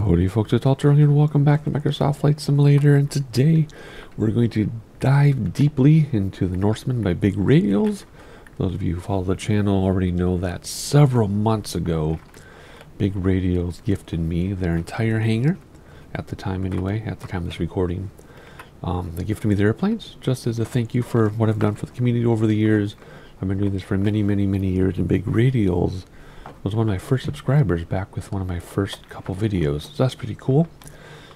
Howdy folks, it's Alter here and welcome back to Microsoft Flight Simulator, and today we're going to dive deeply into the Norseman by Big Radials. Those of you who follow the channel already know that several months ago Big Radials gifted me their entire hangar, at the time anyway, at the time of this recording. They gifted me their airplanes just as a thank you for what I've done for the community over the years. I've been doing this for many years, and Big Radials was one of my first subscribers back with one of my first couple videos. So that's pretty cool.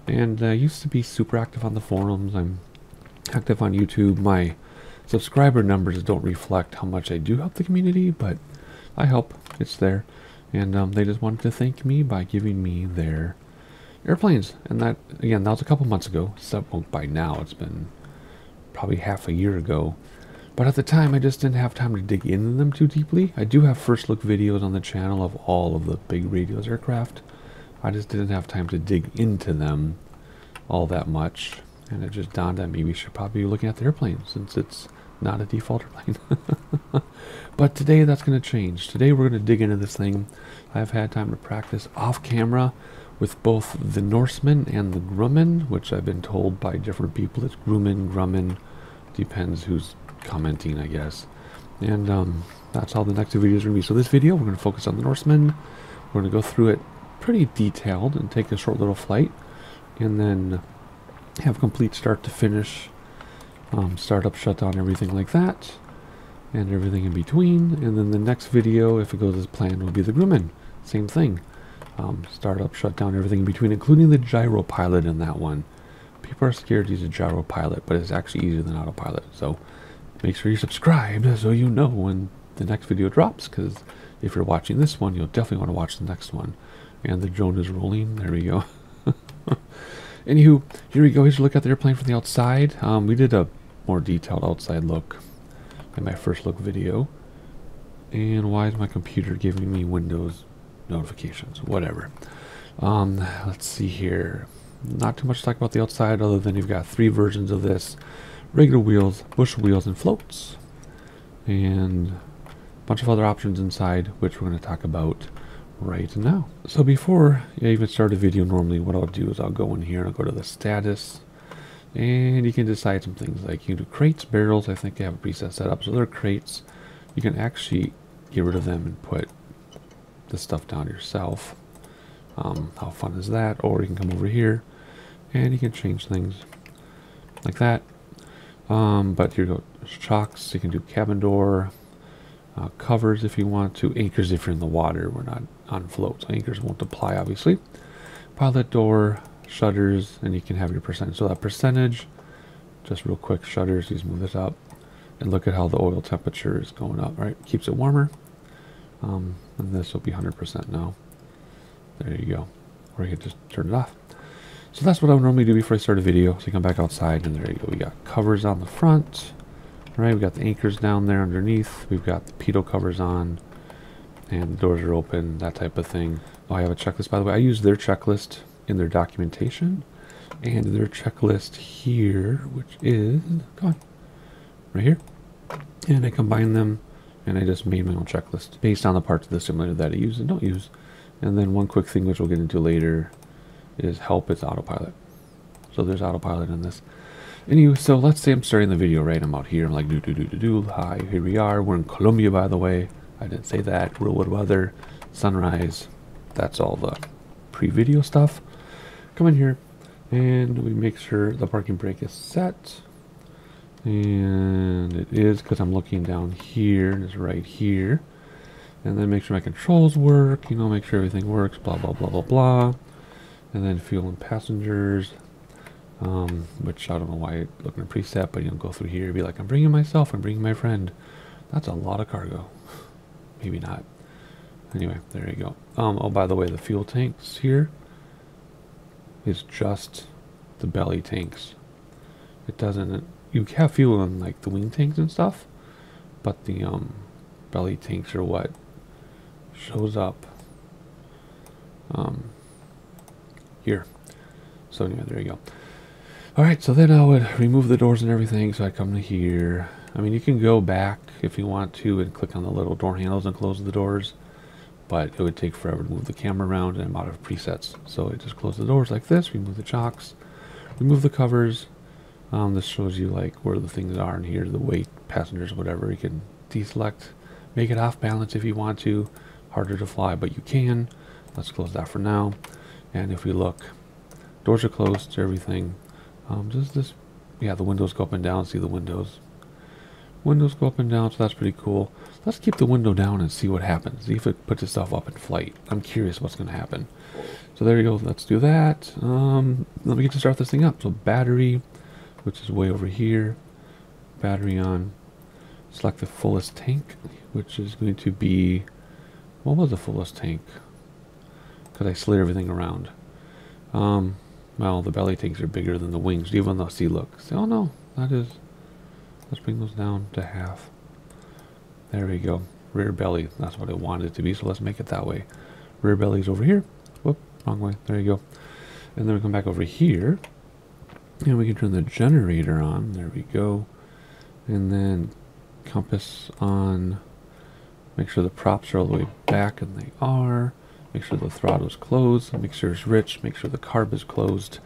And I used to be super active on the forums. I'm active on YouTube. My subscriber numbers don't reflect how much I do help the community, but I help. It's there. And they just wanted to thank me by giving me their airplanes. And that, again, that was a couple months ago. So by now it's been probably half a year ago. But at the time, I just didn't have time to dig into them too deeply. I do have first look videos on the channel of all of the Big Radials aircraft. I just didn't have time to dig into them all that much. And it just dawned on me we should probably be looking at the airplane since it's not a default airplane. But today that's going to change. Today we're going to dig into this thing. I've had time to practice off camera with both the Norseman and the Grumman, which I've been told by different people it's Grumman, Grumman. Depends who's commenting, I guess. And that's how the next video is going to be. So this video we're going to focus on the Norseman. We're going to go through it pretty detailed and take a short little flight, and then have complete start to finish, startup, shutdown, everything like that, and everything in between. And then the next video, if it goes as planned, will be the Grumman. Same thing, startup, shutdown, everything in between, including the gyro pilot in that one. People are scared to use a gyro pilot, but it's actually easier than autopilot. So make sure you subscribe so you know when the next video drops, because if you're watching this one, you'll definitely want to watch the next one. And the drone is rolling. There we go. Anywho, here we go. Here's a look at the airplane from the outside. We did a more detailed outside look in my first look video. And why is my computer giving me Windows notifications? Whatever. Let's see here. Not too much to talk about the outside, other than you've got 3 versions of this. Regular wheels, bush wheels, and floats. And a bunch of other options inside, which we're going to talk about right now. So before I even start a video, normally what I'll do is I'll go in here and I'll go to the status. And you can decide some things like you can do crates, barrels. I think I have a preset set up. So they're crates. You can actually get rid of them and put the stuff down yourself. How fun is that? Or you can come over here and you can change things like that. But here you go, chocks, you can do cabin door, covers if you want to, anchors if you're in the water. We're not on float, so anchors won't apply, obviously. Pilot door, shutters, and you can have your percentage. So that percentage, just real quick, shutters, you just move this up, and look at how the oil temperature is going up, right? Keeps it warmer, and this will be 100% now. There you go. Or you can just turn it off. So that's what I would normally do before I start a video. So you come back outside, and there you go. We got covers on the front, right? We got the anchors down there underneath. We've got the pitot covers on, and the doors are open, that type of thing. Oh, I have a checklist, by the way. I use their checklist in their documentation, and their checklist here, which is, come on, right here. And I combine them, and I just made my own checklist based on the parts of the simulator that I use and don't use. And then one quick thing, which we'll get into later, is help it's autopilot. So there's autopilot in this. Anyway, so let's say I'm starting the video, right? I'm out here, I'm like, hi, here we are. We're in Colombia, by the way. I didn't say that. Real good weather, sunrise. That's all the pre-video stuff. Come in here, and we make sure the parking brake is set. And it is, because I'm looking down here, and it's right here. And then make sure my controls work, you know, make sure everything works, blah, blah, blah, blah, blah. And then fuel and passengers, which I don't know why I look in a preset, but you don't go through here and be like, I'm bringing myself, I'm bringing my friend. That's a lot of cargo. Maybe not. Anyway, there you go. Oh, by the way, the fuel tanks here is just the belly tanks. It doesn't, you have fuel in like the wing tanks and stuff, but the belly tanks are what shows up here. So anyway, there you go. Alright, so then I would remove the doors and everything. So I come to here. I mean, you can go back if you want to and click on the little door handles and close the doors. but it would take forever to move the camera around, and I'm out of presets. So I just close the doors like this, remove the chocks, remove the covers. This shows you like where the things are in here, the weight, passengers, whatever. You can deselect, make it off balance if you want to. Harder to fly, but you can. Let's close that for now. And if we look, doors are closed, everything. Just this, yeah, the windows go up and down. See the windows. Windows go up and down, so that's pretty cool. Let's keep the window down and see what happens. See if it puts itself up in flight. I'm curious what's going to happen. So there you go. Let's do that. Let me get to start this thing up. So battery, which is way over here. Battery on. Select the fullest tank, which is going to be... What was the fullest tank? Because I slid everything around. Well, the belly tanks are bigger than the wings, even though, see, look. See, oh no, that is... Let's bring those down to half. There we go. Rear belly, that's what I wanted it to be, so let's make it that way. Rear belly's over here. Whoop, wrong way. There you go. And then we come back over here. And we can turn the generator on. There we go. And then compass on. Make sure the props are all the way back, and they are. Make sure the throttle's closed. Make sure it's rich. Make sure the carb is closed.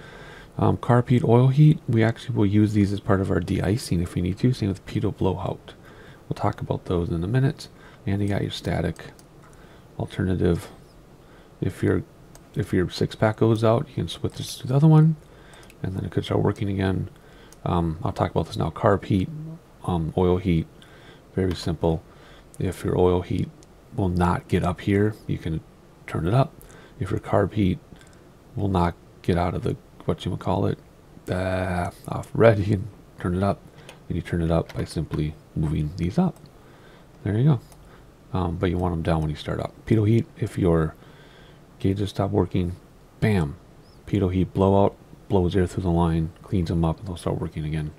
Carb heat, oil heat. We actually will use these as part of our de-icing if we need to. Same with pitot blowout. We'll talk about those in a minute. And you got your static alternative. If your 6-pack goes out, you can switch this to the other one, and then it could start working again. I'll talk about this now. Carb heat, oil heat, very simple. If your oil heat will not get up here, you can turn it up. If your carb heat will not get out of the, what you would call it, off red, you can turn it up. And you turn it up by simply moving these up. There you go. But you want them down when you start up. Pitot heat, if your gauges stop working, bam. Pitot heat blowout, blows air through the line, cleans them up, and they'll start working again.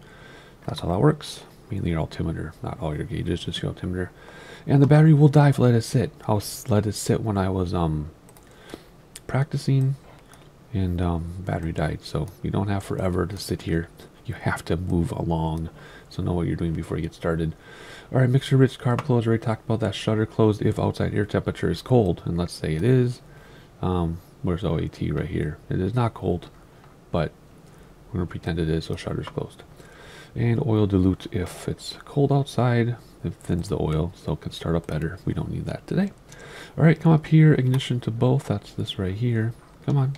That's how that works. Mainly your altimeter, not all your gauges, just your altimeter. And the battery will die if you let it sit. I let it sit when I was practicing, and battery died. So you don't have forever to sit here. You have to move along. So know what you're doing before you get started. All right, mixture rich, carb closed. Already talked about that. Shutter closed if outside air temperature is cold, and let's say it is. Where's OAT right here? It is not cold, but we're gonna pretend it is. So shutter's closed. And oil dilute if it's cold outside. It thins the oil, so it can start up better. We don't need that today. All right, come up here. Ignition to both. That's this right here. Come on.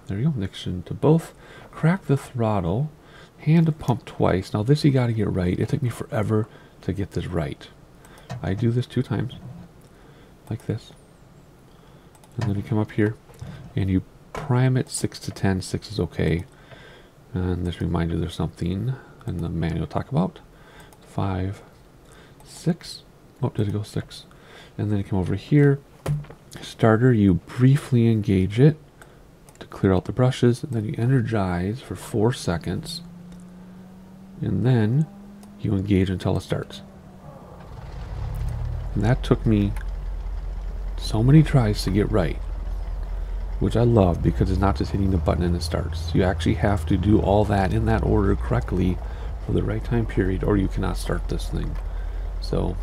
There you go. Ignition to both. Crack the throttle. Hand to pump twice. Now this you got to get right. It took me forever to get this right. I do this 2 times, like this, and then you come up here and you prime it 6 to 10. 6 is okay. And this reminds you there's something in the manual talk about. 5, 6. Oh, did it go 6? And then you come over here. Starter, you briefly engage it to clear out the brushes, and then you energize for 4 seconds. And then you engage until it starts. And that took me so many tries to get right, which I love because it's not just hitting the button and it starts. You actually have to do all that in that order correctly for the right time period, or you cannot start this thing. So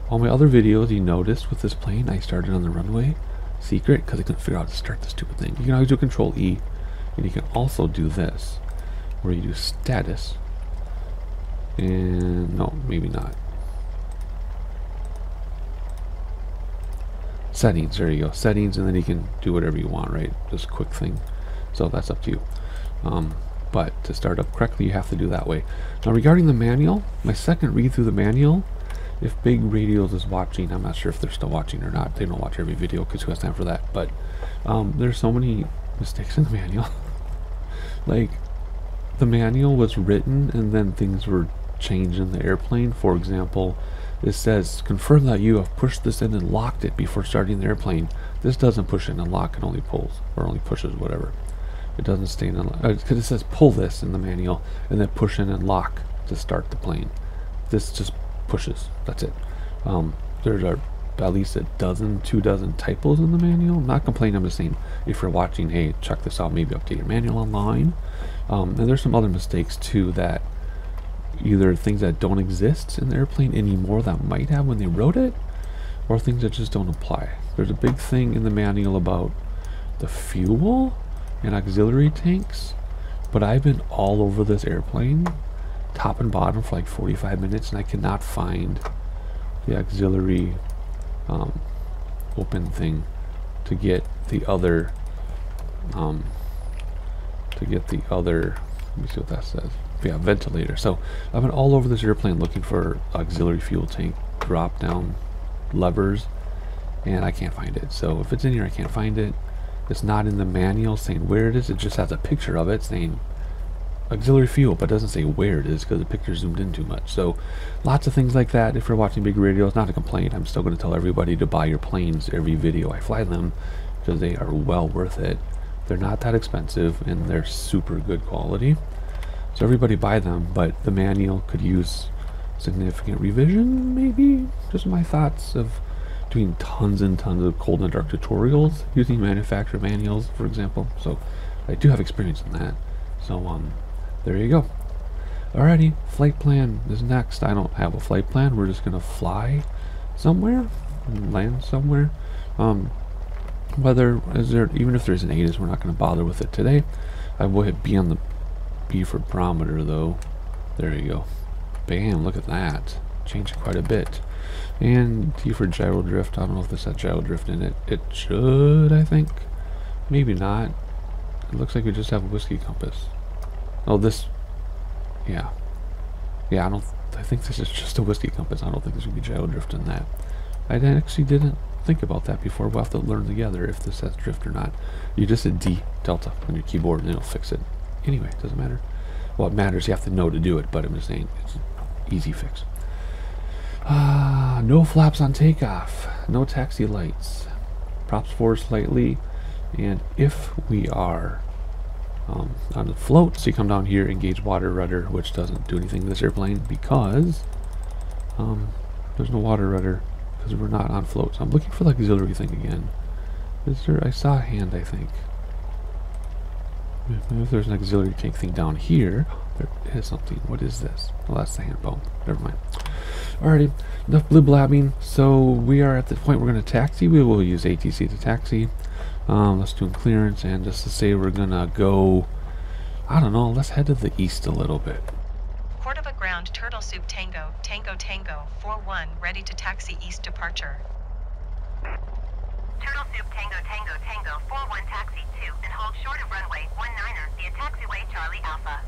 all my other videos, you noticed with this plane, I started on the runway secret because I couldn't figure out how to start the stupid thing. You can always do Control E, and you can also do this where you do status. And no, maybe not. Settings, there you go. Settings, and then you can do whatever you want, right? Just a quick thing. So that's up to you. But to start up correctly, you have to do that way. Now regarding the manual, my second read through the manual, if Big Radials is watching, I'm not sure if they're still watching or not. They don't watch every video because who has time for that? But there's so many mistakes in the manual. Like, the manual was written and then things were changed in the airplane. For example, it says, confirm that you have pushed this in and locked it before starting the airplane. This doesn't push in and lock, it only pulls, or only pushes, whatever. It doesn't stay in because it says pull this in the manual and then push in and lock to start the plane. This just pushes, that's it. There's at least a dozen, 2 dozen typos in the manual. I'm not complaining, I'm just saying, if you're watching, hey, check this out, maybe update your manual online. And there's some other mistakes too, that either things that don't exist in the airplane anymore that might have when they wrote it, or things that just don't apply. there's a big thing in the manual about the fuel and auxiliary tanks, but I've been all over this airplane, top and bottom, for like 45 minutes, and I cannot find the auxiliary open thing to get the other, let me see what that says. Yeah, ventilator. So I've been all over this airplane looking for auxiliary fuel tank drop down levers, and I can't find it. So if it's in here, I can't find it. It's not in the manual saying where it is. It just has a picture of it saying auxiliary fuel, but doesn't say where it is because the picture zoomed in too much. So lots of things like that. If you're watching Big Radials, not a complaint. I'm still going to tell everybody to buy your planes every video I fly them because they are well worth it. They're not that expensive and they're super good quality. So everybody buy them, but the manual could use significant revision, maybe. Just my thoughts of doing tons and tons of cold and dark tutorials using manufacturer manuals, for example. So I do have experience in that. So there you go. Alrighty, flight plan is next. I don't have a flight plan. We're just gonna fly somewhere and land somewhere. Whether is there, even if there's an ATIS, we're not gonna bother with it today. I will hit B on the B for barometer though. There you go. Bam, look at that. Changed quite a bit. And D for gyro drift. I don't know if this has gyro drift in it. It should, I think. Maybe not. It looks like we just have a whiskey compass. Oh, this. Yeah. Yeah, I think this is just a whiskey compass. I don't think there's going to be gyro drift in that. I actually didn't think about that before. We'll have to learn together if this has drift or not. You just hit D, delta, on your keyboard and it'll fix it. Anyway, it doesn't matter. Well, it matters. You have to know to do it, but I'm just saying it's an easy fix. No flaps on takeoff. No taxi lights. Props forward slightly. And if we are on the float, so you come down here, engage water rudder, which doesn't do anything to this airplane because there's no water rudder because we're not on float. So I'm looking for the auxiliary thing again. Is there? I saw a hand, I think. If there's an auxiliary tank thing down here, there is something. What is this? Well, that's the hand pump. Never mind. Alrighty, enough blue blabbing. So we are at the point we're going to taxi. We will use ATC to taxi. Let's do clearance, and just to say we're going to go, I don't know, let's head to the east a little bit. Córdova ground, Turtle Soup Tango, Tango Tango, 4-1, ready to taxi east departure. Turtle Soup Tango Tango Tango 41 taxi 2 and hold short of runway 19er via taxiway Charlie Alpha.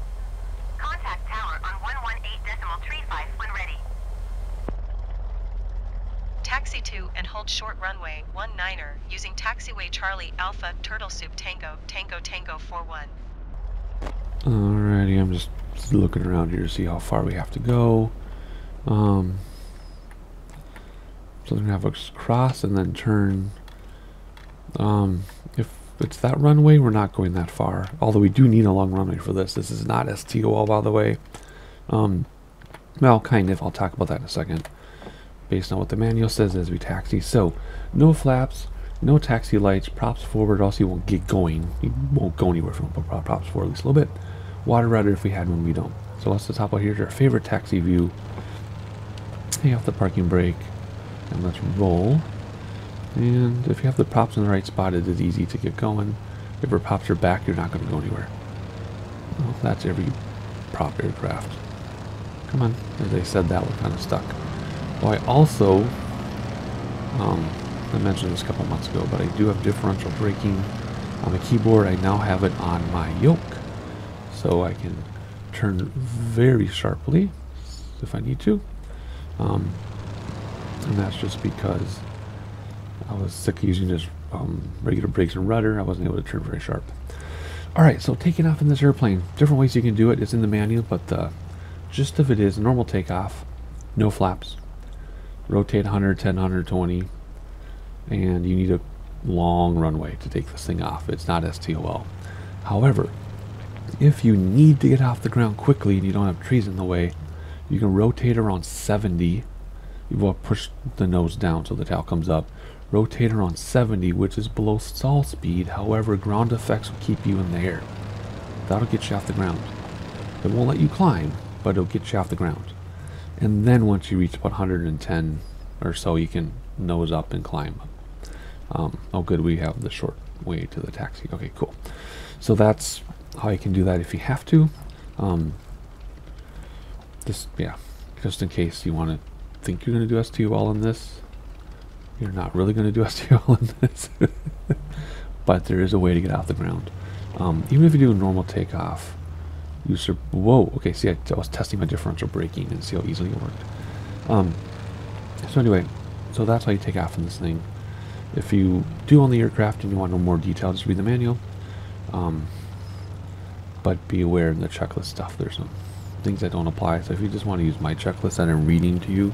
Contact tower on 118.35 when ready. Taxi 2 and hold short runway 19er using taxiway Charlie Alpha Turtle Soup Tango Tango Tango 41. Alrighty, I'm just looking around here to see how far we have to go. So we're gonna have a cross and then turn. If it's that runway, we're not going that far. Although we do need a long runway for this. This is not STOL, by the way. Well, kind of. I'll talk about that in a second. Based on what the manual says as we taxi. So, no flaps, no taxi lights, props forward, else you won't get going. You won't go anywhere from props forward at least a little bit. Water rudder if we had one, we don't. So let's just hop out here to our favorite taxi view. Hang off the parking brake. And let's roll. And if you have the props in the right spot, it is easy to get going. If your props are back, you're not going to go anywhere. Well, that's every prop aircraft. Come on. As they said that, we're kind of stuck. Well, I also, I mentioned this a couple months ago, but I do have differential braking on the keyboard. I now have it on my yoke. So I can turn very sharply if I need to. And that's just because I was sick of using this regular brakes and rudder. I wasn't able to turn very sharp. Alright, so taking off in this airplane. Different ways you can do it. It's in the manual, but the gist of it is normal takeoff. No flaps. Rotate 110, 120. And you need a long runway to take this thing off. It's not STOL. However, if you need to get off the ground quickly and you don't have trees in the way, you can rotate around 70. You will push the nose down so the tail comes up. Rotate around 70, which is below stall speed. However, ground effects will keep you in the air. That'll get you off the ground. It won't let you climb, but it'll get you off the ground. And then once you reach about 110 or so, you can nose up and climb. Oh good, we have the short way to the taxi. Okay, cool. So that's how you can do that if you have to. Just in case you want to think you're going to do STOL in this. You're not really going to do STOL in this. But there is a way to get off the ground. Even if you do a normal takeoff, whoa, okay, see, I was testing my differential braking and see how easily it worked. So anyway, so that's how you take off in this thing. If you do own the aircraft and you want to know more detail, just read the manual. But be aware in the checklist stuff, there's some things that don't apply. So if you just want to use my checklist that I'm reading to you,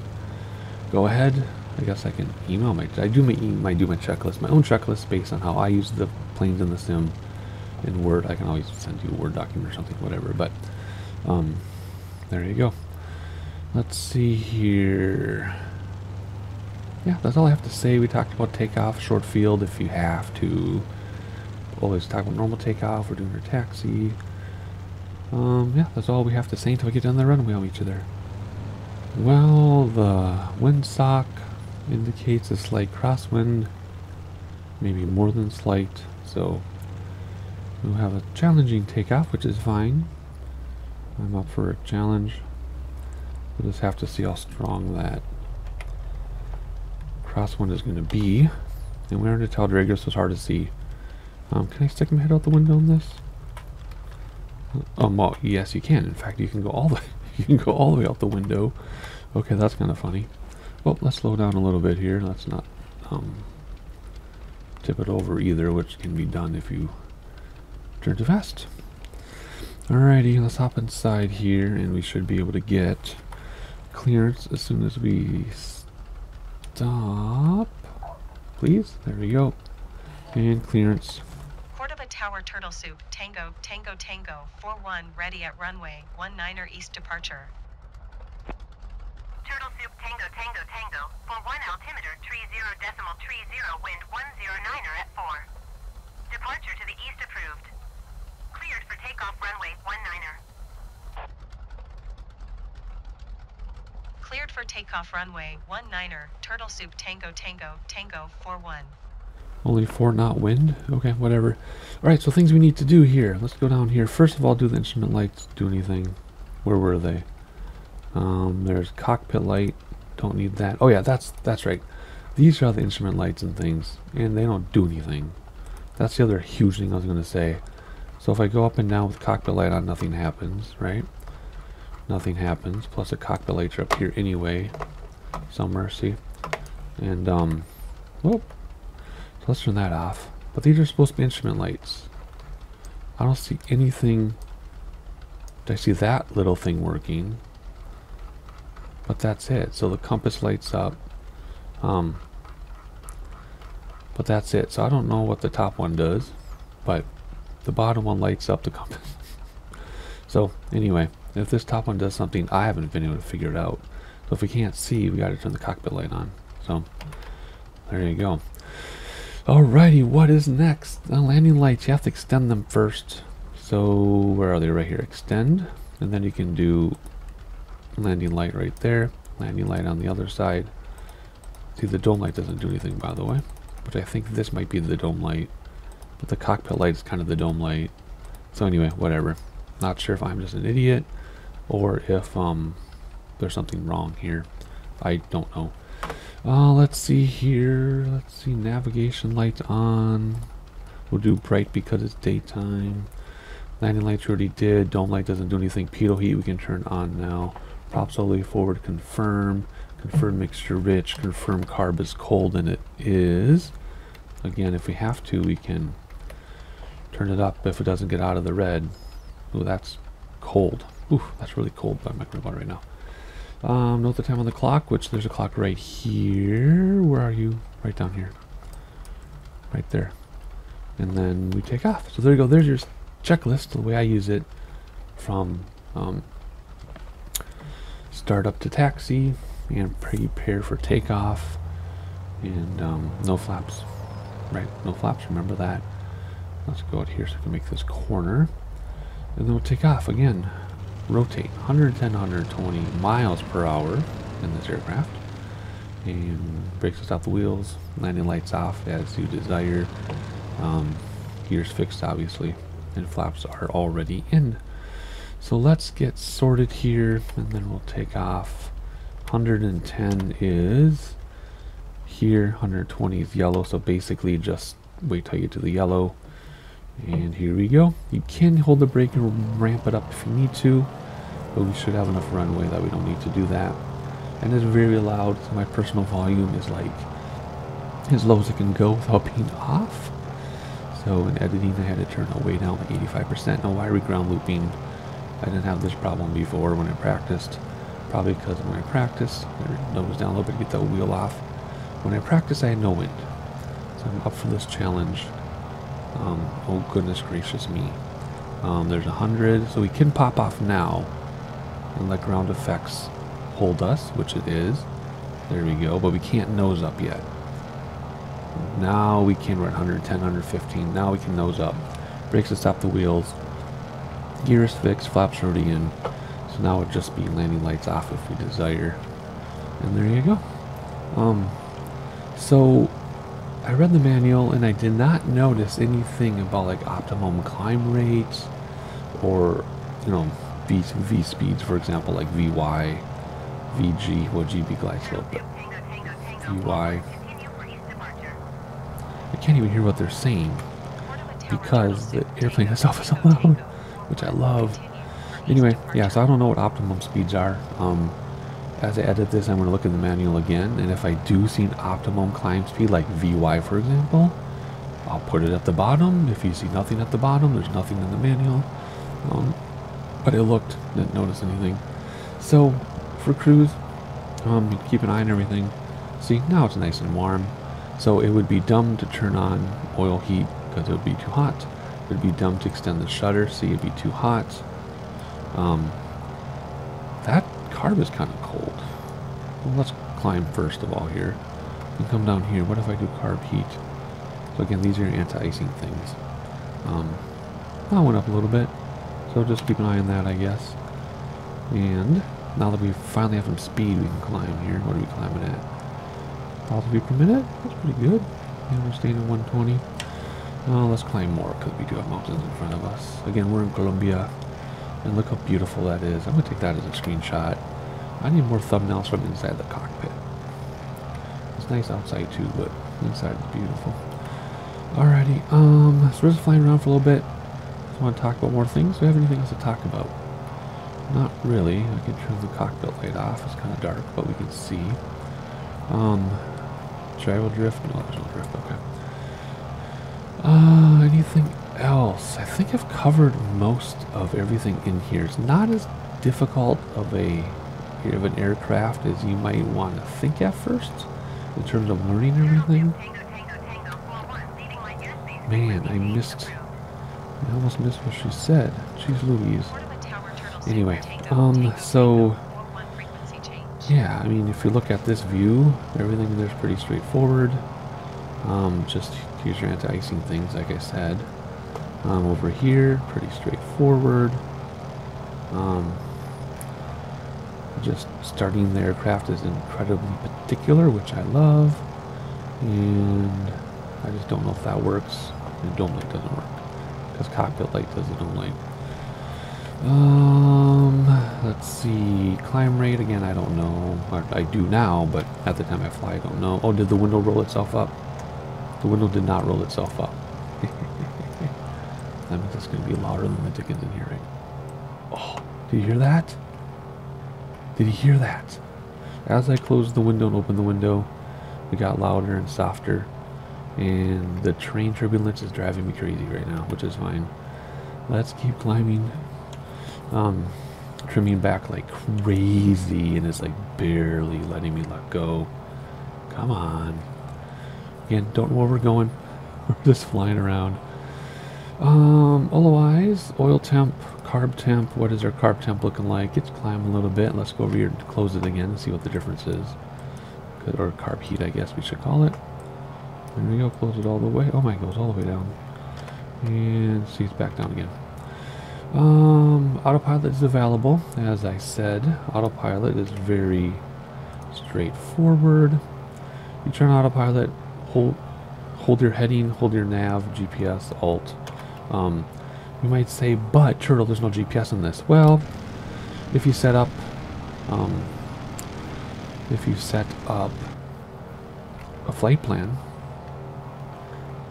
go ahead. I guess I can email I do my checklist, my own checklist based on how I use the planes in the sim in Word. I can always send you a Word document or something, whatever. But there you go. Let's see here. Yeah, that's all I have to say. We talked about takeoff, short field if you have to. Always talk about normal takeoff. We're doing our taxi. Yeah, that's all we have to say until we get down the runway. I'll meet you there. Well, the windsock indicates a slight crosswind, maybe more than slight, so we'll have a challenging takeoff, which is fine. I'm up for a challenge. We'll just have to see how strong that crosswind is going to be. And we already told Radials so it's hard to see. Can I stick my head out the window on this? Well, yes, you can. In fact, you can go all the way out the window. Okay, that's kind of funny. Well, let's slow down a little bit here. Let's not tip it over either, which can be done if you turn too fast. Alrighty, let's hop inside here, and we should be able to get clearance as soon as we stop. Please, there we go. And clearance. Córdova Tower Turtle Soup, Tango, Tango, Tango, 41, ready at runway 19er East departure. Turtle Soup Tango Tango Tango, 41 altimeter 30.30, wind 109er at 4. Departure to the east approved. Cleared for takeoff runway 19er. Cleared for takeoff runway 19er, Turtle Soup Tango Tango, Tango, 41. Only 4 knot wind? Okay, whatever. Alright, so things we need to do here. Let's go down here. First of all, do the instrument lights do anything? Where were they? There's cockpit light. Don't need that. Oh yeah, that's right. These are the instrument lights and things, and they don't do anything. That's the other huge thing I was going to say. So if I go up and down with cockpit light on, nothing happens, right? Nothing happens. Plus the cockpit lights are up here anyway. Somewhere, see? And, whoop. So let's turn that off. But these are supposed to be instrument lights. I don't see anything. I see that little thing working. But that's it. So the compass lights up. But that's it. So I don't know what the top one does. But the bottom one lights up the compass. So anyway, if this top one does something, I haven't been able to figure it out. So if we can't see, we got to turn the cockpit light on. So there you go. Alrighty, what is next? Landing lights, you have to extend them first. So where are they? Right here, extend, and then you can do landing light right there, landing light on the other side. See, the dome light doesn't do anything, by the way, but I think this might be the dome light, but the cockpit light is kind of the dome light. So anyway, whatever. Not sure if I'm just an idiot or if there's something wrong here. I don't know. Let's see here. Let's see, navigation lights on. We'll do bright because it's daytime. Landing lights we already did. Dome light doesn't do anything. Pitot heat we can turn on now. Props all the way forward. Confirm. Confirm mixture rich. Confirm carb is cold, and it is. Again, if we have to, we can turn it up if it doesn't get out of the red. Ooh, that's cold. Ooh, that's really cold, but I'm not going to right now. Note the time on the clock, which there's a clock right here. Where are you? Right down here. Right there. And then we take off. So there you go. There's your checklist, the way I use it, from start up to taxi and prepare for takeoff. And no flaps. Right, no flaps, remember that. Let's go out here so I can make this corner. And then we'll take off again. Rotate 110 120 miles per hour in this aircraft. And brakes to stop the wheels. Landing lights off as you desire. Gears fixed, obviously. And flaps are already in. So let's get sorted here, and then we'll take off. 110 is here, 120 is yellow, so basically just wait till you get to the yellow. And here we go. You can hold the brake and ramp it up if you need to, but we should have enough runway that we don't need to do that. And it's very loud, so my personal volume is like as low as it can go without being off. So in editing I had to turn it way down, like 85%. Now why are we ground looping? I didn't have this problem before when I practiced. Probably because when I practiced, I nose down a little bit to get the wheel off. When I practiced, I had no wind. So I'm up for this challenge. Oh goodness gracious me. There's 100, so we can pop off now and let ground effects hold us, which it is. There we go, but we can't nose up yet. Now we can, we're at 110, 115. Now we can nose up. Brakes to stop the wheels. Gears fixed, flaps already in. So now it would just be landing lights off if we desire. And there you go. So I read the manual and I did not notice anything about like optimum climb rates or, you know, V speeds, for example, like VY, VG, well GB glide slope, but VY. I can't even hear what they're saying because the airplane itself is so loud, which I love. Anyway, yeah, so I don't know what optimum speeds are. As I edit this, I'm going to look in the manual again, and if I do see an optimum climb speed, like VY for example, I'll put it at the bottom. If you see nothing at the bottom, there's nothing in the manual. But I looked, didn't notice anything. So, for cruise, you keep an eye on everything. See, now it's nice and warm. So it would be dumb to turn on oil heat because it would be too hot. It would be dumb to extend the shutter, see it'd be too hot. That carb is kind of cold. Well, let's climb first of all here. And come down here. What if I do carb heat? So again, these are your anti-icing things. I went up a little bit. So just keep an eye on that, I guess. And now that we finally have some speed, we can climb here. What are we climbing at? 1,000 feet per minute? That's pretty good. Yeah, we're staying at 120. Let's climb more because we do have mountains in front of us. Again, we're in Colombia. And look how beautiful that is. I'm going to take that as a screenshot. I need more thumbnails from inside the cockpit. It's nice outside too, but inside is beautiful. Alrighty, so we're just flying around for a little bit. Just want to talk about more things. Do we have anything else to talk about? Not really. I can turn the cockpit light off. It's kind of dark, but we can see. Gyro drift? No, there's no drift. Okay. Anything else? I think I've covered most of everything in here. It's not as difficult of an aircraft as you might want to think at first in terms of learning everything. Man, I almost missed what she said. Jeez Louise. Anyway, so yeah, I mean, if you look at this view, everything there's pretty straightforward. Just use your anti-icing things, like I said. Over here, pretty straightforward. Just starting the aircraft is incredibly particular, which I love. And I just don't know if that works. And dome light doesn't work. Because cockpit light does the dome light. Let's see. Climb rate, again, I don't know. I do now, but at the time I fly, I don't know. Oh, did the window roll itself up? The window did not roll itself up. That means it's going to be louder than the Dickens in here, right? Oh, did you hear that? Did you hear that? As I closed the window and opened the window, it got louder and softer. And the train turbulence is driving me crazy right now, which is fine. Let's keep climbing. Trimming back like crazy, and it's like barely letting me let go. Come on. Again, don't know where we're going. We're just flying around. Otherwise, oil temp, carb temp. What is our carb temp looking like? It's climbing a little bit. Let's go over here and close it again and see what the difference is. Or carb heat, I guess we should call it. There we go. Close it all the way. Oh my, it goes all the way down. And see, it's back down again. Autopilot is available. As I said, autopilot is very straightforward. You turn on autopilot, hold your heading, hold your nav, GPS, alt. You might say, but Turtle, there's no GPS in this. Well, if you set up a flight plan,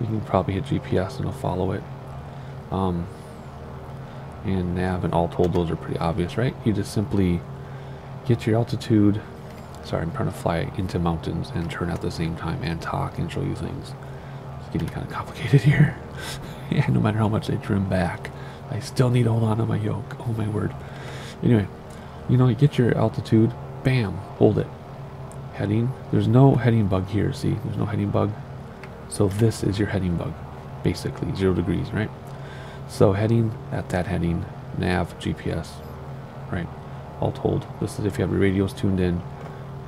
you can probably hit GPS and it'll follow it. And nav and alt hold, those are pretty obvious, right? You just simply get your altitude. Sorry, I'm trying to fly into mountains and turn at the same time and talk and show you things. It's getting kind of complicated here. Yeah, no matter how much I trim back, I still need to hold on to my yoke. Oh my word. Anyway, you get your altitude, bam, hold it. Heading, there's no heading bug here, see? There's no heading bug. So this is your heading bug, basically, 0 degrees, right? So heading, at that heading, nav, GPS, right? Alt hold, this is if you have your radios tuned in.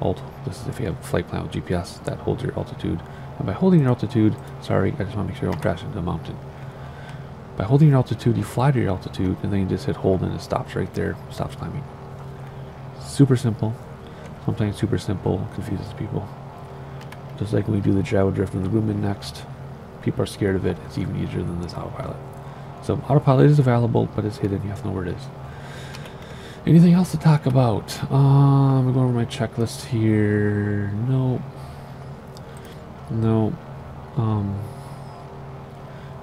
Alt, this is if you have a flight plan with GPS, that holds your altitude. And by holding your altitude, sorry, I just want to make sure you don't crash into a mountain. By holding your altitude, you fly to your altitude, and then you just hit hold and it stops right there, stops climbing. Super simple. Sometimes super simple confuses people. Just like when we do the gyro drift and the Grumman next, people are scared of it. It's even easier than this autopilot. So autopilot is available, but it's hidden. You have to know where it is. Anything else to talk about? I'm going over my checklist here. No.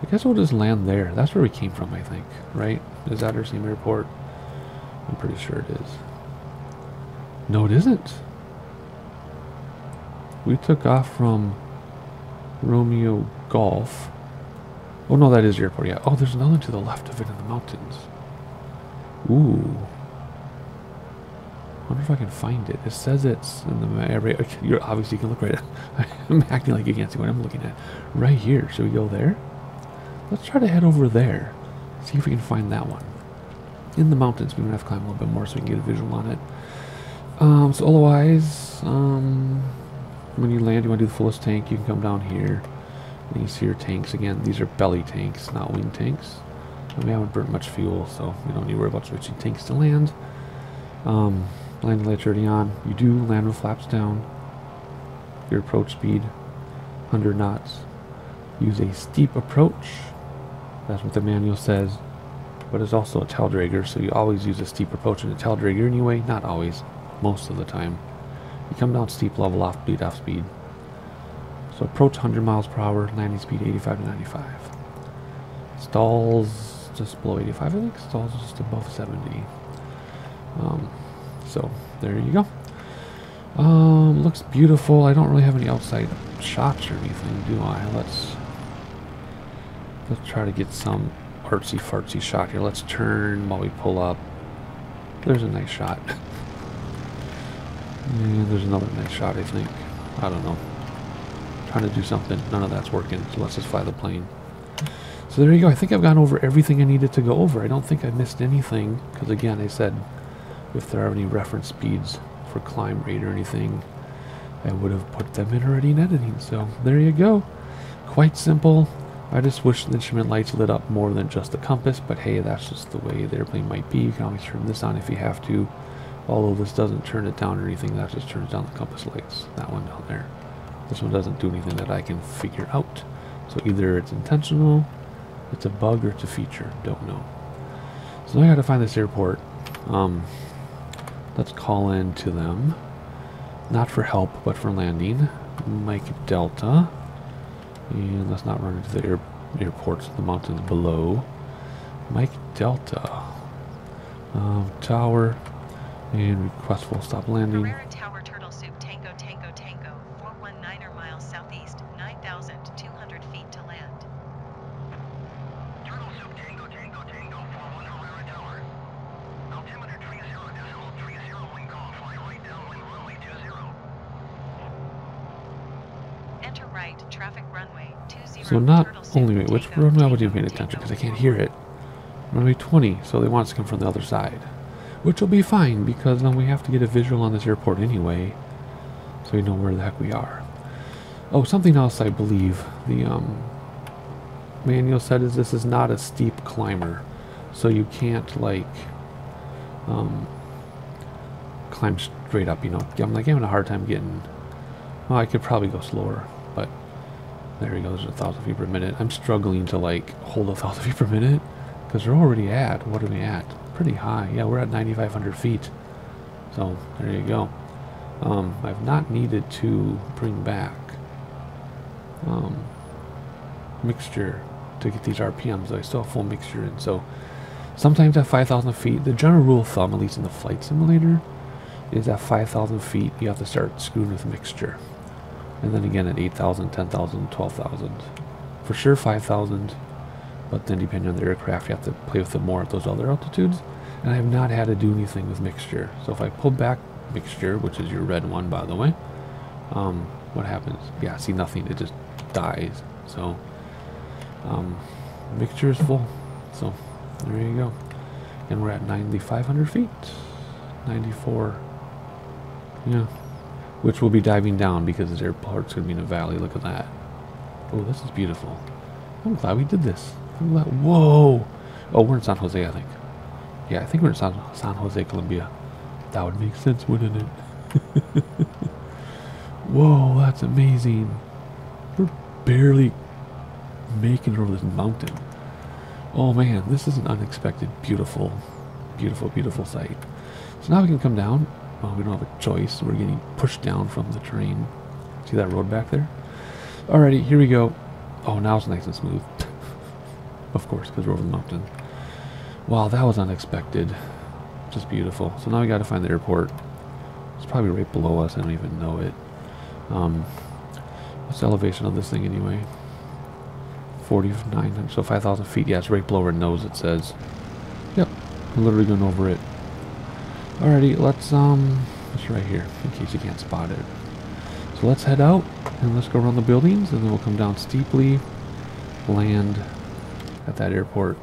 I guess we'll just land there. That's where we came from, I think. Right? Is that our same airport? I'm pretty sure it is. No, it isn't. We took off from Romeo Golf. Oh, no, that is your airport, yeah. Oh, there's another to the left of it in the mountains. Ooh. I wonder if I can find it. It says it's in the map. You obviously can look right at it. I'm acting like you can't see what I'm looking at. Right here. Should we go there? Let's try to head over there. See if we can find that one. In the mountains. We might have to climb a little bit more so we can get a visual on it. So otherwise, when you land, you want to do the fullest tank, you can come down here. And you see your tanks again. These are belly tanks, not wing tanks. And we haven't burnt much fuel, so we don't need to worry about switching tanks to land. Landing lights already on. You do land with flaps down. Your approach speed, 100 knots. Use a steep approach. That's what the manual says. But it's also a tail dragger, so you always use a steep approach in a tail dragger anyway. Not always, most of the time. You come down steep, level off speed. So approach 100 miles per hour, landing speed 85 to 95. Stalls just below 85, I think. Stalls just above 70. So there you go. Looks beautiful. I don't really have any outside shots or anything, do I? Let's try to get some artsy fartsy shot here. Let's turn while we pull up. There's a nice shot. And there's another nice shot, I think. I don't know. Trying to do something. None of that's working. So let's just fly the plane. So there you go. I think I've gone over everything I needed to go over. I don't think I missed anything. Because again, I said if there are any reference speeds for climb rate or anything, I would have put them in already in editing. So there you go. Quite simple. I just wish the instrument lights lit up more than just the compass. But hey, that's just the way the airplane might be. You can always turn this on if you have to. Although this doesn't turn it down or anything, that just turns down the compass lights. That one down there. This one doesn't do anything that I can figure out. So either it's intentional, it's a bug, or it's a feature. Don't know. So now I gotta find this airport. Let's call in to them. Not for help, but for landing. Mike Delta. And let's not run into the airports, the mountains below. Mike Delta. Tower. And request full stop landing. Herrera Tower, Turtle Soup, Tango, 419er miles southeast, 9,200 feet to land. Turtle Soup, Tango, 41 Herrera Tower. Altimeter 30.30, wind call, fly right downwind runway 20. Enter right, traffic runway 20. So not Turtle Soup, only, wait, which Tango, runway would you Tango, pay attention? Because I Tango, can't hear it. Runway 20, so they want us to come from the other side. Which will be fine, because then we have to get a visual on this airport anyway, so we know where the heck we are. Oh, something else I believe the manual said is this is not a steep climber, so you can't like climb straight up. You know, I'm like having a hard time getting. Oh, I could probably go slower, but there he goes, 1,000 feet per minute. I'm struggling to like hold 1,000 feet per minute because we're already at, what are we at? Pretty high. Yeah, we're at 9,500 feet. So there you go. I've not needed to bring back mixture to get these RPMs. I still have full mixture in. So sometimes at 5,000 feet, the general rule of thumb, at least in the flight simulator, is at 5,000 feet you have to start screwing with mixture. And then again at 8,000, 10,000, 12,000. For sure 5,000, but then depending on the aircraft you have to play with it more at those other altitudes. And I have not had to do anything with mixture. So if I pull back mixture, which is your red one by the way, what happens? Yeah, see, nothing, it just dies. So mixture is full. So there you go. And we're at 9,500 feet. 94. Yeah. Which will be diving down because this airport's going to be in a valley. Look at that. Oh, this is beautiful. I'm glad we did this. I'm glad. Whoa. Oh, we're in San Jose, I think. Yeah, I think we're in San Jose, Colombia. That would make sense, wouldn't it? Whoa, that's amazing. We're barely making it over this mountain. Oh man, this is an unexpected, beautiful, beautiful, beautiful sight. So now we can come down. Well, we don't have a choice. We're getting pushed down from the terrain. See that road back there? Alrighty, here we go. Oh, now it's nice and smooth. Of course, because we're over the mountain. Wow, that was unexpected. Just beautiful. So now we got to find the airport. It's probably right below us. I don't even know it. What's the elevation of this thing anyway? 49, so 5,000 feet. Yeah, it's right below our nose, it says. Yep, I'm literally going over it. Alrighty, let's it's right here, in case you can't spot it. So let's head out, and let's go around the buildings, and then we'll come down steeply, land at that airport.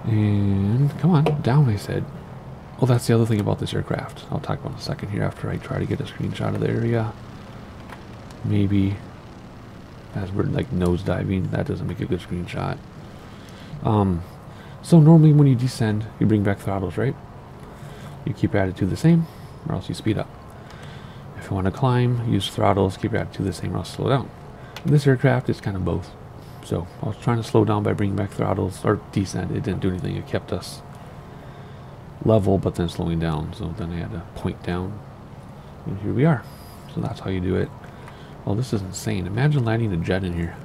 And, come on, down, I said. Oh, that's the other thing about this aircraft. I'll talk about in a second here after I try to get a screenshot of the area. Maybe, as we're like nose diving, that doesn't make a good screenshot. So normally when you descend, you bring back throttles, right? You keep your attitude the same, or else you speed up. If you want to climb, use throttles, keep your attitude the same, or else slow down. And this aircraft is kind of both. So I was trying to slow down by bringing back throttles, or descend. It didn't do anything. It kept us level, but then slowing down. So then I had to point down, and here we are. So that's how you do it. Well, this is insane. Imagine landing a jet in here.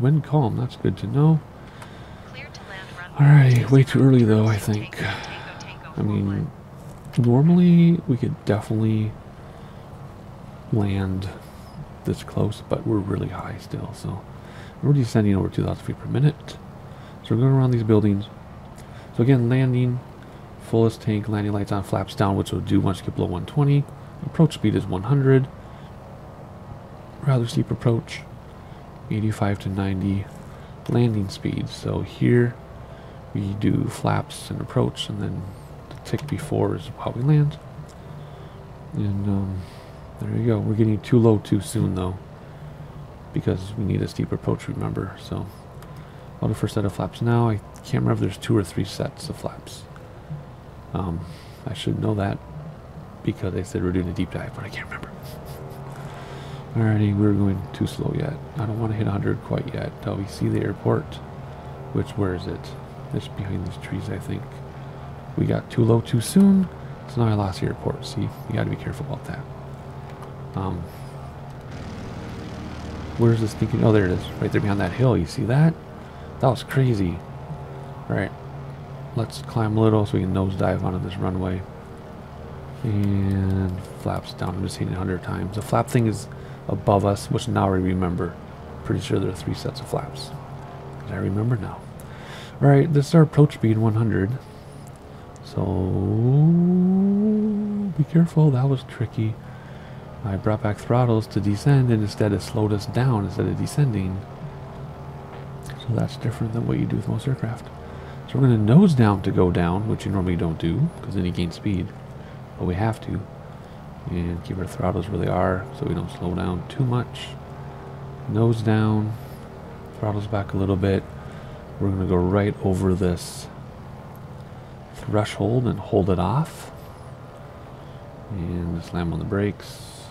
Wind calm, that's good to know. Alright, way too early though, I think. I mean, normally we could definitely land this close, but we're really high still, so we're descending over 2,000 feet per minute. So we're going around these buildings. So again, landing, fullest tank, landing lights on, flaps down, which will do once you get below 120. Approach speed is 100. Rather steep approach. 85 to 90 landing speed. So here we do flaps and approach, and then the tick before is how we land. And there you go. We're getting too low too soon though, because we need a steep approach, remember. So auto first set of flaps now. I can't remember if there's 2 or 3 sets of flaps. I should know that because they said we're doing a deep dive, but I can't remember. Alrighty, we're going too slow yet. I don't want to hit 100 quite yet. Till we see the airport. Which, where is it? It's behind these trees, I think. We got too low too soon, so now I lost the airport. See, you got to be careful about that. Where's this thinking? Oh, there it is. Right there behind that hill. You see that? That was crazy. Alright. Let's climb a little so we can nosedive onto this runway. And flaps down. I'm just hitting it 100 times. The flap thing is above us, which now I remember. Pretty sure there are 3 sets of flaps. I remember now. Alright, this is our approach speed, 100. So be careful, that was tricky. I brought back throttles to descend, and instead it slowed us down instead of descending. So that's different than what you do with most aircraft. So we're going to nose down to go down, which you normally don't do, because then you gain speed. But we have to. And keep our throttles where they are, so we don't slow down too much. Nose down, throttles back a little bit. We're going to go right over this threshold and hold it off. And slam on the brakes.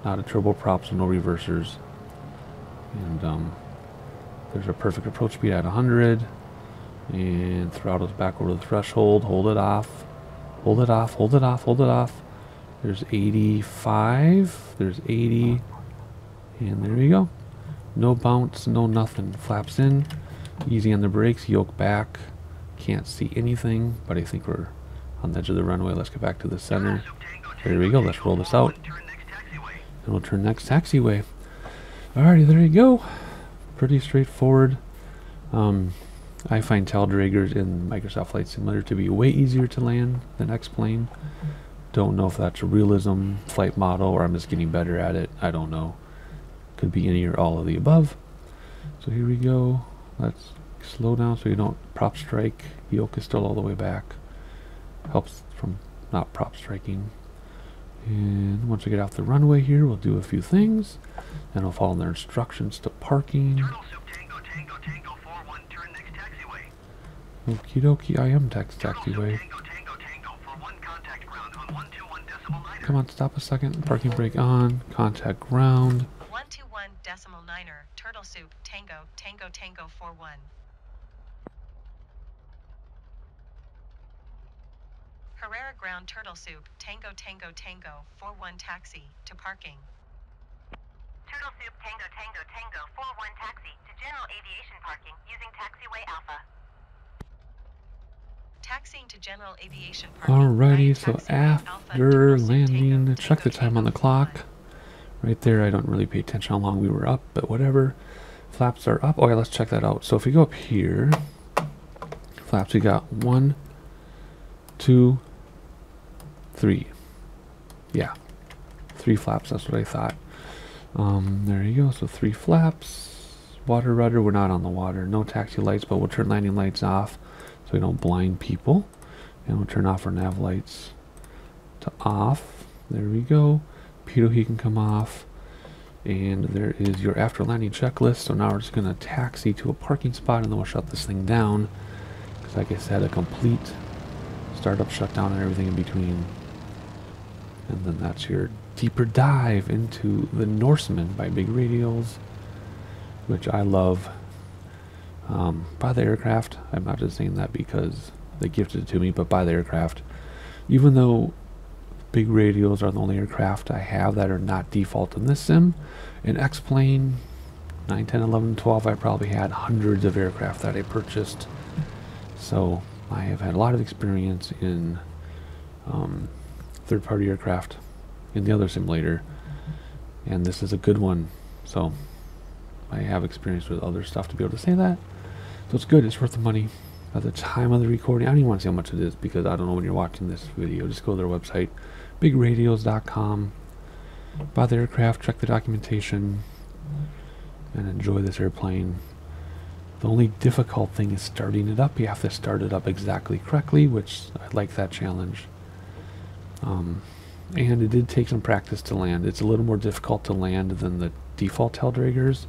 Not a turboprop, so no reversers. And there's a perfect approach speed at 100. And throttles back over the threshold. Hold it off. Hold it off. Hold it off. Hold it off. There's 85. There's 80. And there you go. No bounce, no nothing. Flaps in. Easy on the brakes. Yoke back. Can't see anything, but I think we're on the edge of the runway. Let's get back to the center. There we go. Let's roll this out. And we'll turn next taxiway. Alrighty, there you go. Pretty straightforward. I find tail draggers in Microsoft Flight Simulator to be way easier to land than X-Plane. Don't know if that's a realism flight model or I'm just getting better at it. I don't know. Could be any or all of the above. So here we go. Let's slow down so you don't prop strike. Yoke is still all the way back. Helps from not prop striking. And once we get off the runway here, we'll do a few things. And we'll follow their instructions to parking. Okie dokie, I am taxiway. Come on, stop a second. Parking brake on. Contact ground. 121.9er, Turtle Soup, Tango, Tango, Tango 41. Herrera ground Turtle Soup, Tango, Tango, Tango 41 taxi to parking. Turtle Soup Tango Tango Tango 41 taxi to general aviation parking using taxiway Alpha. Taxiing to general aviation parking. Alrighty, so after landing, check the time on the clock. Right there, I don't really pay attention how long we were up, but whatever. Flaps are up. Okay, let's check that out. So if we go up here, flaps, we got 1, 2, 3. Yeah, 3 flaps, that's what I thought. There you go, so 3 flaps. Water rudder, we're not on the water. No taxi lights, but we'll turn landing lights off so we don't blind people. And we'll turn off our nav lights to off. There we go. Pitot can come off. And there is your after landing checklist. So now we're just going to taxi to a parking spot and then we'll shut this thing down. Because like I said, a complete startup shutdown and everything in between. And then that's your deeper dive into the Norseman by Big Radials, which I love. Buy the aircraft. I'm not just saying that because they gifted it to me, but buy the aircraft. Even though Big Radials are the only aircraft I have that are not default in this sim, in X-Plane 9, 10, 11, 12, I probably had hundreds of aircraft that I purchased. So I have had a lot of experience in third-party aircraft in the other simulator, and this is a good one. So I have experience with other stuff to be able to say that. So it's good. It's worth the money. At the time of the recording, I don't even want to say how much it is because I don't know when you're watching this video. Just go to their website, bigradials.com. Buy the aircraft, check the documentation, and enjoy this airplane. The only difficult thing is starting it up. You have to start it up exactly correctly, which I like that challenge. And it did take some practice to land. It's a little more difficult to land than the default tail draggers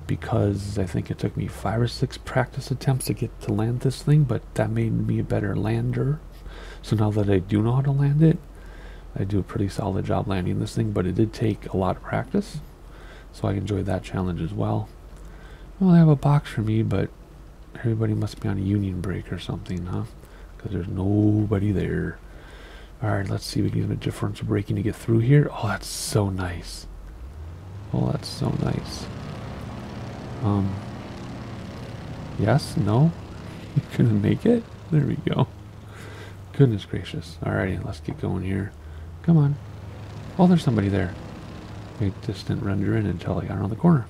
because I think it took me 5 or 6 practice attempts to get to land this thing, but that made me a better lander. So now that I do know how to land it, I do a pretty solid job landing this thing, but it did take a lot of practice. So I enjoyed that challenge as well. Well, they have a box for me, but everybody must be on a union break or something, huh? Because there's nobody there. Alright, let's see if we can get a differential braking to get through here. Oh, that's so nice. Oh, that's so nice. Yes? No? You couldn't make it? There we go. Goodness gracious. Alrighty, let's get going here. Come on. Oh, there's somebody there. Wait, distant render in until I got around the corner.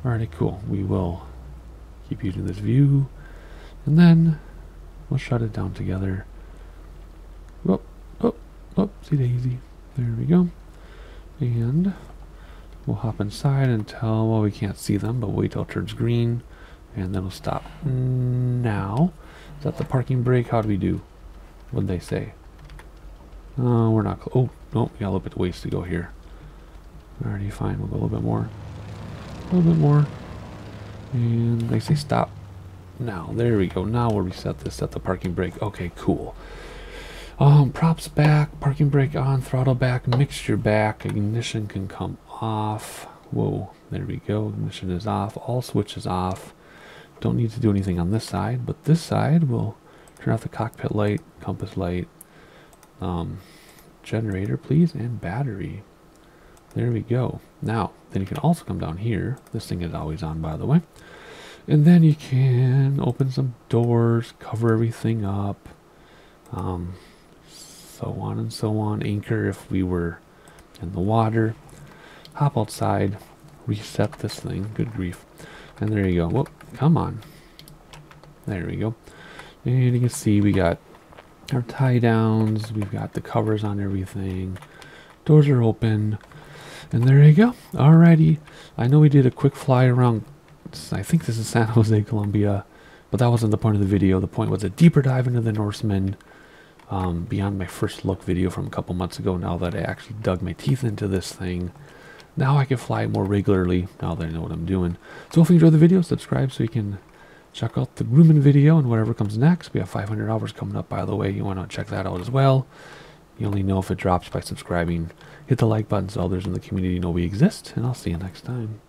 Alrighty, cool. We will keep using this view. And then we'll shut it down together. Whoop, whoop, whoop. See daisy. There we go. And we'll hop inside until, well, we can't see them, but wait till it turns green. And then we'll stop. Now, is that the parking brake? How do we do? What'd they say? Oh, we're not. Oh, no, we got a little bit of ways to go here. Alrighty, fine. We'll go a little bit more. A little bit more. And they say stop. Now, there we go. Now we'll reset this, set the parking brake. Okay, cool. Props back, parking brake on, throttle back, mixture back, ignition can come off. Whoa, there we go. Ignition is off, all switches off. Don't need to do anything on this side, but this side will turn off the cockpit light, compass light, generator, please, and battery. There we go. Now, then you can also come down here. This thing is always on, by the way. And then you can open some doors, cover everything up, so on and so on. Anchor if we were in the water. Hop outside, reset this thing. Good grief. And there you go. Whoop, come on. There we go. And you can see we got our tie downs. We've got the covers on everything. Doors are open. And there you go. Alrighty. I know we did a quick fly around. I think this is San Jose, Colombia. But that wasn't the point of the video. The point was a deeper dive into the Norseman. Beyond my first look video from a couple months ago. Now that I actually dug my teeth into this thing. Now I can fly more regularly. Now that I know what I'm doing. So if you enjoyed the video, subscribe so you can check out the Grumman video and whatever comes next. We have 500 hours coming up, by the way. You want to check that out as well. You only know if it drops by subscribing. Hit the like button so others in the community know we exist. And I'll see you next time.